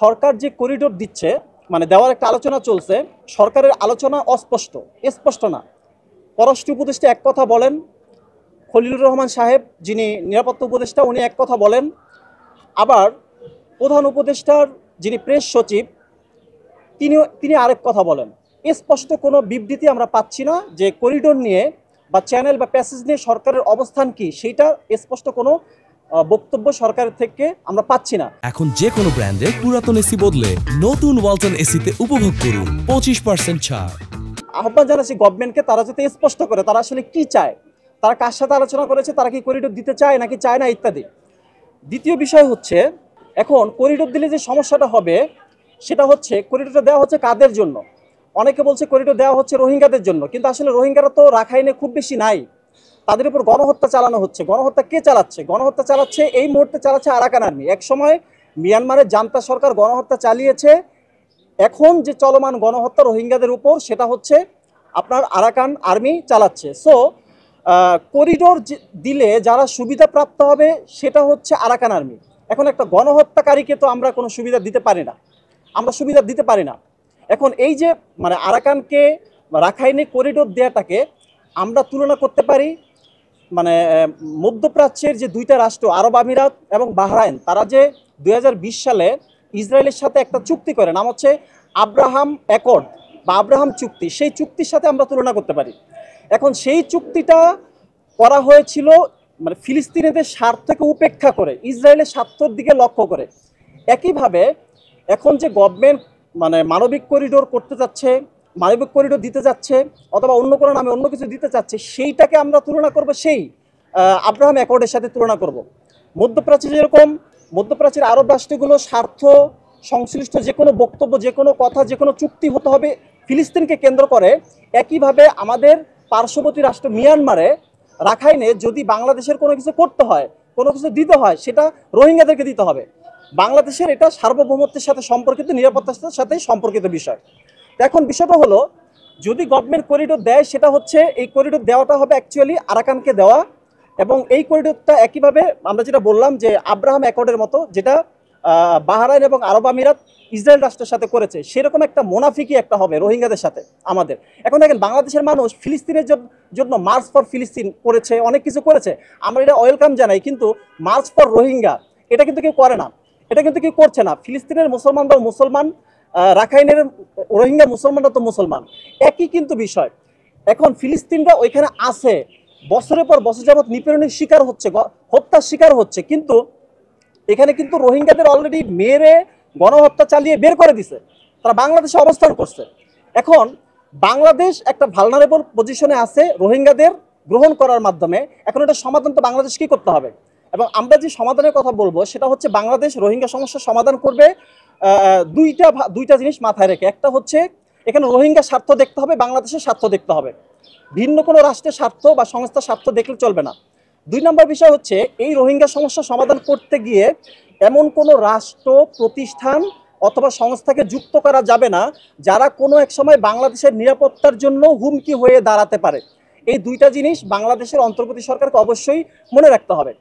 সরকার যে করিডোর দিচ্ছে মানে দেওয়ার একটা আলোচনা চলছে, সরকারের আলোচনা অস্পষ্ট, স্পষ্ট না। পররাষ্ট্র উপদেষ্টা এক কথা বলেন, খলিলুর রহমান সাহেব যিনি নিরাপত্তা উপদেষ্টা উনি এক কথা বলেন, আবার প্রধান উপদেষ্টার যিনি প্রেস সচিব তিনি আরেক কথা বলেন। স্পষ্ট কোনো বিবৃতি আমরা পাচ্ছি না যে করিডোর নিয়ে বা চ্যানেল বা প্যাসেজ নিয়ে সরকারের অবস্থান কি, সেইটা স্পষ্ট কোনো বক্তব্য সরকারের থেকে আমরা পাচ্ছি না। এখন যে কোনো ব্র্যান্ডের পুরাতন এসি বদলে নতুন ওয়ালটন এসিতে উপভোগ করুন 25% ছাড়। আহ্বান জানাচ্ছি গভর্নমেন্টকে, তারা যাতে স্পষ্ট করে তারা আসলে কি চায়, তারা কার সাথে আলোচনা করেছে, তারা কি করিডোর দিতে চায় নাকি চায় না ইত্যাদি। দ্বিতীয় বিষয় হচ্ছে, এখন করিডোর দিলে যে সমস্যাটা হবে সেটা হচ্ছে করিডোরটা দেওয়া হচ্ছে কাদের জন্য। অনেকে বলছে করিডোর দেওয়া হচ্ছে রোহিঙ্গাদের জন্য, কিন্তু আসলে রোহিঙ্গারা তো রাখাইনে খুব বেশি নাই, তাদের উপর গণহত্যা চালানো হচ্ছে। গণহত্যা কে চালাচ্ছে? গণহত্যা চালাচ্ছে এই মুহূর্তে চালাচ্ছে আরাকান আর্মি। এক সময় মিয়ানমারের জান্তা সরকার গণহত্যা চালিয়েছে, এখন যে চলমান গণহত্যা রোহিঙ্গাদের উপর সেটা হচ্ছে আপনার আরাকান আর্মি চালাচ্ছে। সো করিডোর দিলে যারা সুবিধা প্রাপ্ত হবে সেটা হচ্ছে আরাকান আর্মি। এখন একটা গণহত্যাকারীকে তো আমরা কোনো সুবিধা দিতে পারি না, আমরা সুবিধা দিতে পারি না। এখন এই যে মানে আরাকানকে রাখাইনে করিডোর দেওয়াটাকে আমরা তুলনা করতে পারি মানে মধ্যপ্রাচ্যের যে দুইটা রাষ্ট্র আরব আমিরাত এবং বাহরাইন, তারা যে 2020 সালে ইসরায়েলের সাথে একটা চুক্তি করে, নাম হচ্ছে আব্রাহাম অ্যাকর্ড বা আব্রাহাম চুক্তি, সেই চুক্তির সাথে আমরা তুলনা করতে পারি। এখন সেই চুক্তিটা করা হয়েছিল মানে ফিলিস্তিনিদের স্বার্থকে উপেক্ষা করে, ইসরায়েলের স্বার্থের দিকে লক্ষ্য করে। একইভাবে এখন যে গভর্নমেন্ট মানে মানবিক করিডোর করতে যাচ্ছে, মানবিক করিডোর দিতে যাচ্ছে অথবা অন্য কোনো নামে অন্য কিছু দিতে চাচ্ছে, সেইটাকে আমরা তুলনা করব সেই আব্রাহাম অ্যাকর্ডের সাথে তুলনা করব। মধ্যপ্রাচ্যে যেরকম মধ্যপ্রাচ্যের আরব রাষ্ট্রগুলো স্বার্থ সংশ্লিষ্ট যে কোনো বক্তব্য, যে কোনো কথা, যে কোনো চুক্তি হতে হবে ফিলিস্তিনকে কেন্দ্র করে, একইভাবে আমাদের পার্শ্ববর্তী রাষ্ট্র মিয়ানমারে রাখাইনে যদি বাংলাদেশের কোনো কিছু করতে হয়, কোনো কিছু দিতে হয়, সেটা রোহিঙ্গাদেরকে দিতে হবে। বাংলাদেশের এটা সার্বভৌমত্বের সাথে সম্পর্কিত, নিরাপত্তার সাথে সম্পর্কিত বিষয়। এখন বিষয়টা হলো, যদি গভর্নমেন্ট করিডোর দেয় সেটা হচ্ছে এই করিডোর দেওয়াটা হবে অ্যাকচুয়ালি আরাকানকে দেওয়া, এবং এই করিডোরটা একইভাবে আমরা যেটা বললাম যে আব্রাহাম অ্যাকর্ডের মতো, যেটা বাহরাইন এবং আরব আমিরাত ইসরায়েল রাষ্ট্রের সাথে করেছে, সেরকম একটা মোনাফিকি একটা হবে রোহিঙ্গাদের সাথে আমাদের। এখন দেখেন বাংলাদেশের মানুষ ফিলিস্তিনের জন্য মার্চ ফর ফিলিস্তিন করেছে, অনেক কিছু করেছে, আমরা এটা ওয়েলকাম জানাই, কিন্তু মার্চ ফর রোহিঙ্গা এটা কিন্তু কেউ করে না, এটা কিন্তু কেউ করছে না। ফিলিস্তিনের মুসলমানরাও মুসলমান, রাখাইনের রোহিঙ্গা মুসলমানরা তো মুসলমান, একই কিন্তু বিষয়। এখন ফিলিস্তিনরা ওইখানে আছে, বছরের পর বছর যাবৎ নিপীড়নের শিকার হচ্ছে, হত্যার শিকার হচ্ছে, কিন্তু এখানে কিন্তু রোহিঙ্গাদের অলরেডি মেরে গণহত্যা চালিয়ে বের করে দিছে, তারা বাংলাদেশে অবস্থান করছে। এখন বাংলাদেশ একটা ভালনারেবল পজিশনে আছে রোহিঙ্গাদের গ্রহণ করার মাধ্যমে। এখন এটা সমাধান তো বাংলাদেশ কি করতে হবে, এবং আমরা যে সমাধানের কথা বলবো সেটা হচ্ছে বাংলাদেশ রোহিঙ্গা সমস্যার সমাধান করবে দুইটা জিনিস মাথায় রেখে। একটা হচ্ছে এখানে রোহিঙ্গা স্বার্থ দেখতে হবে, বাংলাদেশের স্বার্থ দেখতে হবে, ভিন্ন কোনো রাষ্ট্রের স্বার্থ বা সংস্থার স্বার্থ দেখলে চলবে না। 2 নম্বর বিষয় হচ্ছে এই রোহিঙ্গা সমস্যা সমাধান করতে গিয়ে এমন কোনো রাষ্ট্র, প্রতিষ্ঠান অথবা সংস্থাকে যুক্ত করা যাবে না যারা কোনো এক সময় বাংলাদেশের নিরাপত্তার জন্য হুমকি হয়ে দাঁড়াতে পারে। এই দুইটা জিনিস বাংলাদেশের অন্তর্বর্তী সরকারকে অবশ্যই মনে রাখতে হবে।